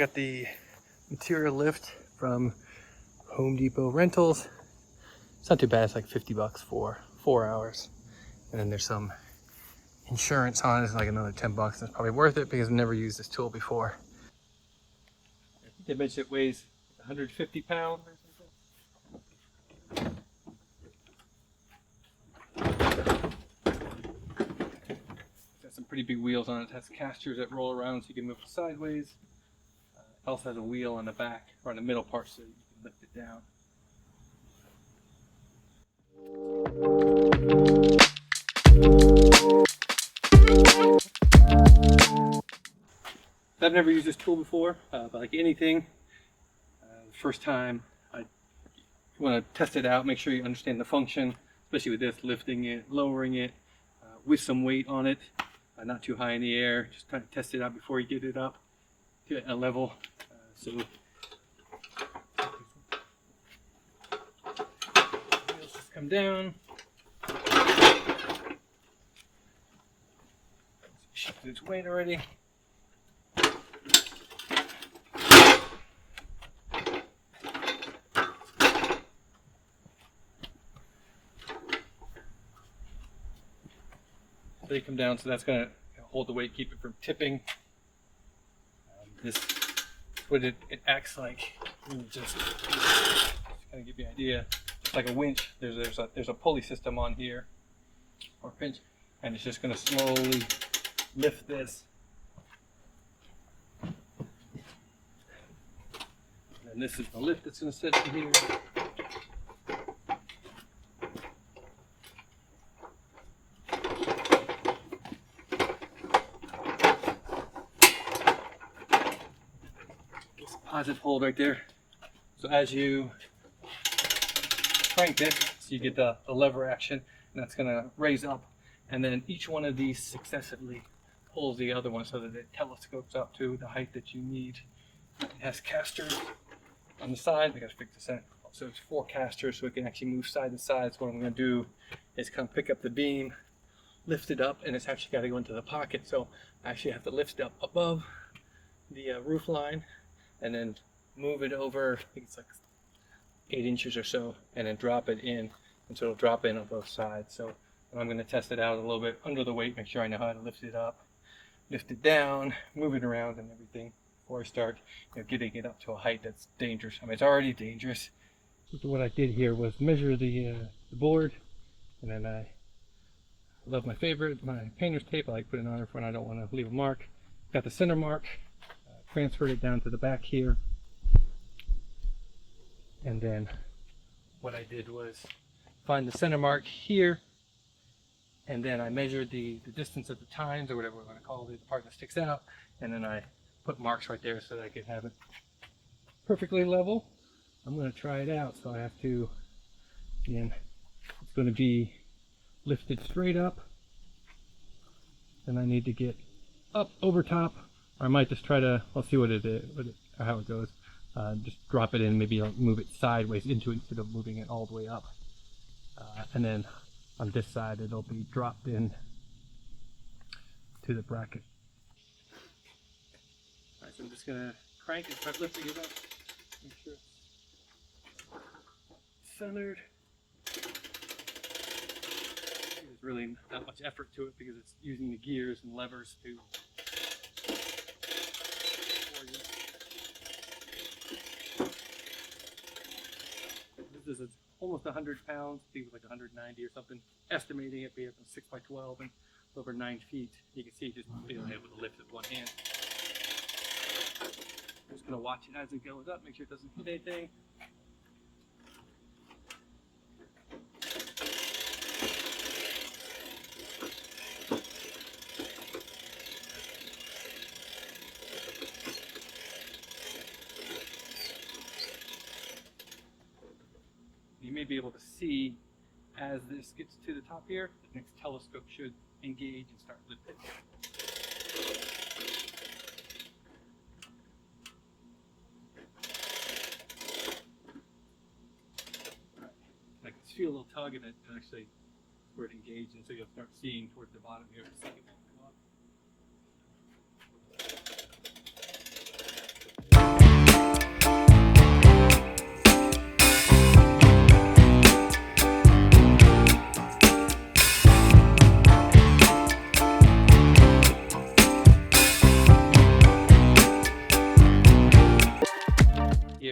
got the material lift from Home Depot Rentals. It's not too bad, it's like 50 bucks for 4 hours. And then there's some insurance on it, it's like another 10 bucks. That's probably worth it because I've never used this tool before. They mentioned it weighs 150 pounds or something. It's got some pretty big wheels on it. It has casters that roll around so you can move it sideways. It also has a wheel on the back or on the middle part so you can lift it down. I've never used this tool before, but like anything, the first time I want to test it out, make sure you understand the function, especially with this, lifting it, lowering it, with some weight on it, not too high in the air, just kind of test it out before you get it up to a level. So wheels just come down. Shifted its weight already. They come down, so that's going to hold the weight, keep it from tipping. This is what it acts like. Just kind of give you an idea. It's like a winch. There's a pulley system on here, or pinch, and it's just going to slowly lift this. And this is the lift that's going to sit in here. Deposit hold right there. So as you crank it, so you get the lever action, and that's going to raise up, and then each one of these successively pulls the other one so that it telescopes up to the height that you need. It has casters on the side. I got to fix this out. So it's 4 casters, so it can actually move side to side. So what I'm going to do is kind of pick up the beam, lift it up, and it's actually got to go into the pocket. So I actually have to lift it up above the roof line, and then move it over, I think it's like 8 inches or so, and then drop it in, and so it'll drop in on both sides. So I'm going to test it out a little bit under the weight, make sure I know how to lift it up, lift it down, move it around and everything before I start getting it up to a height that's dangerous. I mean, it's already dangerous. So what I did here was measure the board, and then I love my favorite, my painter's tape. I like putting it on it when I don't want to leave a mark. Got the center mark. Transferred it down to the back here, and then what I did was find the center mark here, and then I measured the distance of the tines, or whatever we want to call it, the part that sticks out, and then I put marks right there so that I could have it perfectly level. I'm going to try it out, so I have to, again, it's going to be lifted straight up, and I need to get up over top. I might just try to, I'll see what it is, how it goes. Just drop it in, maybe I'll move it sideways into it instead of moving it all the way up. And then on this side, it'll be dropped in to the bracket. All right, so I'm just gonna crank it, start lifting it up. Make sure it's centered. There's really not much effort to it because it's using the gears and levers to This is almost 100 pounds, I think it was like 190 or something, estimating it being 6 by 12 and over 9 feet. You can see just being able to lift with one hand. I'm just going to watch it as it goes up, make sure it doesn't hit anything. You may be able to see as this gets to the top here, the next telescope should engage and start lifting. Right. I can feel a little tug in it actually where it engaged, and so you'll start seeing towards the bottom here the second one come up.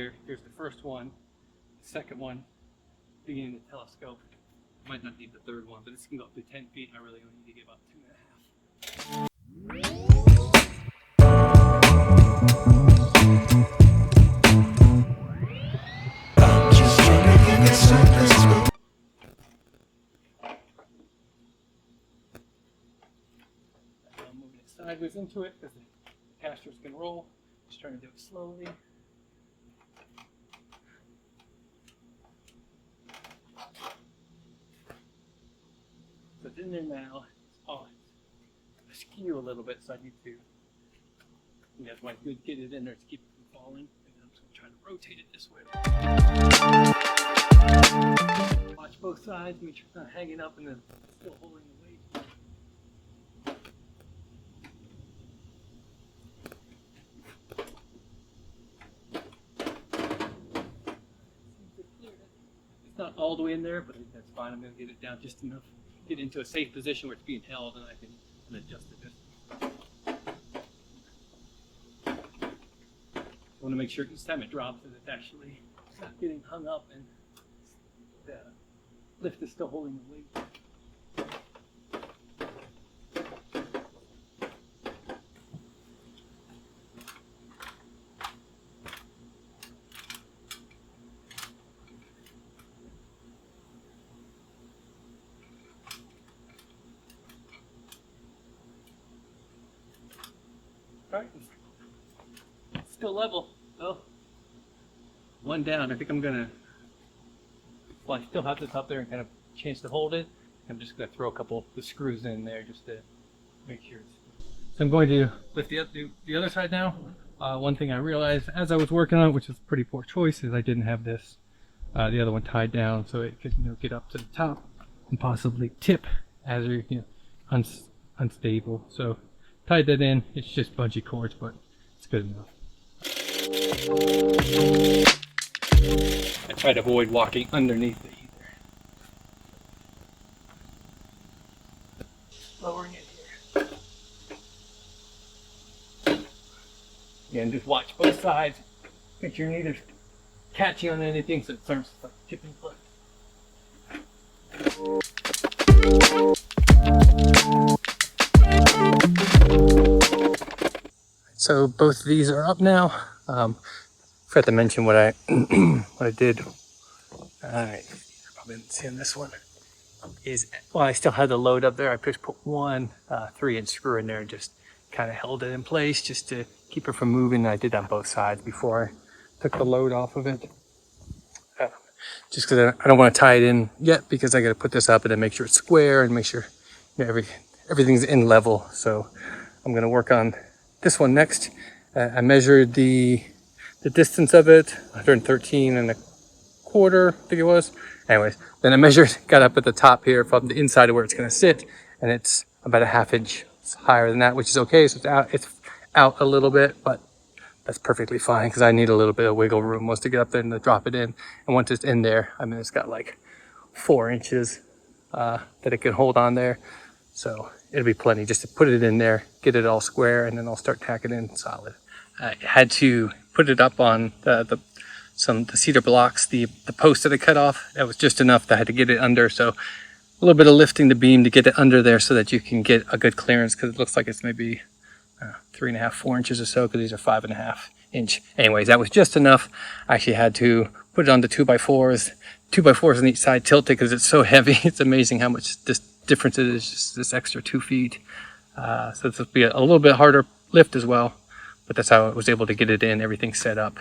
here. Here's the first one, the second one, beginning the telescope. I might not need the third one, but this can go up to 10 feet. I really only need to get about 2.5. I'm moving it sideways into it because the casters can roll. Just trying to do it slowly. So it's in there now. Oh, it's askew a little bit, so I need to. That's why it's good to get it in there to keep it from falling. And I'm just going to try to rotate it this way. Watch both sides, make sure it's not hanging up and then still holding the weight. It's not all the way in there, but that's fine. I'm going to get it down just enough. Get into a safe position where it's being held, and I can adjust it. I want to make sure each time it drops that it's actually not getting hung up and the lift is still holding the weight. Alright, it's still level. Oh, one down. I think I'm gonna, well, I still have this up there and kind of chance to hold it. I'm just gonna throw a couple of the screws in there just to make sure it's. So I'm going to lift the other side now. One thing I realized as I was working on it, which is a pretty poor choice, is I didn't have this, the other one tied down so it could, get up to the top and possibly tip as you're, unstable. So tied that in. It's just bungee cords, but it's good enough. I try to avoid walking underneath it either. Lowering it here. Again, just watch both sides. Make sure you're neither catching on anything so it starts like tipping foot. So both of these are up now. Forgot to mention what I what I did. Alright, probably didn't see on this one. Is well, I still had the load up there. I just put one 3-inch screw in there and just kind of held it in place just to keep it from moving. I did that on both sides before I took the load off of it. Just because I don't want to tie it in yet, because I got to put this up and then make sure it's square and make sure everything's in level. So I'm going to work on this one next. I measured the distance of it, 113.25, I think it was. Anyways, then I measured, got up at the top here from the inside of where it's going to sit, and it's about a 1/2 inch higher than that, which is okay. So it's out a little bit, but that's perfectly fine because I need a little bit of wiggle room once to get up there and to drop it in. And once it's in there, I mean, it's got like 4 inches that it can hold on there. So it'll be plenty just to put it in there, get it all square, and then I'll start tacking in solid. I had to put it up on the cedar blocks, the post that I cut off. That was just enough that I had to get it under. So a little bit of lifting the beam to get it under there so that you can get a good clearance, because it looks like it's maybe 3.5, 4 inches or so, because these are 5.5 inch. Anyways, that was just enough. I actually had to put it on the 2x4s. 2x4s on each side tilted because it's so heavy. It's amazing how much this difference it is, just this extra 2 feet. So this will be a little bit harder lift as well, but that's how I was able to get it in, everything set up.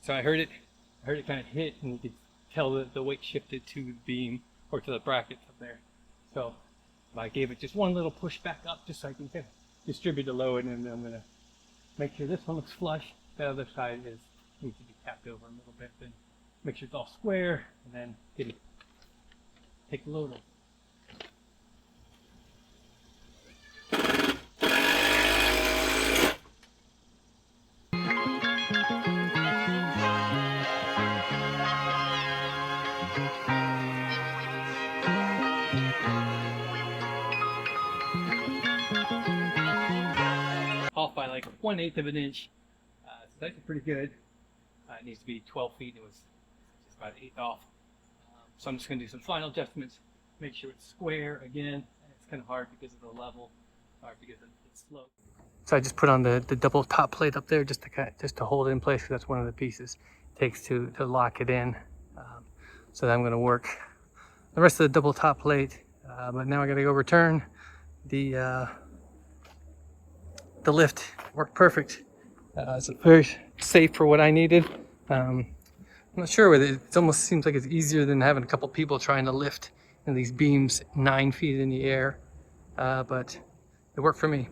So I heard it kind of hit, and you could tell that the weight shifted to the beam or to the brackets up there. So I gave it just one little push back up just so I can kind of distribute the load, and then I'm going to make sure this one looks flush. The other side needs to be tapped over a little bit, then make sure it's all square, and then take the load off. Off by like 1/8 of an inch, so that's pretty good. It needs to be 12 feet. It was just about 1/8 off. So I'm just going to do some final adjustments, make sure it's square again. It's kind of hard because of the level, or because it's slow. So I just put on the double top plate up there just to hold it in place, because that's one of the pieces it takes to lock it in. So I'm going to work the rest of the double top plate, but now I got to go return the lift. Worked perfect. It's very safe for what I needed. I'm not sure whether it almost seems like it's easier than having a couple people trying to lift these beams 9 feet in the air, but it worked for me.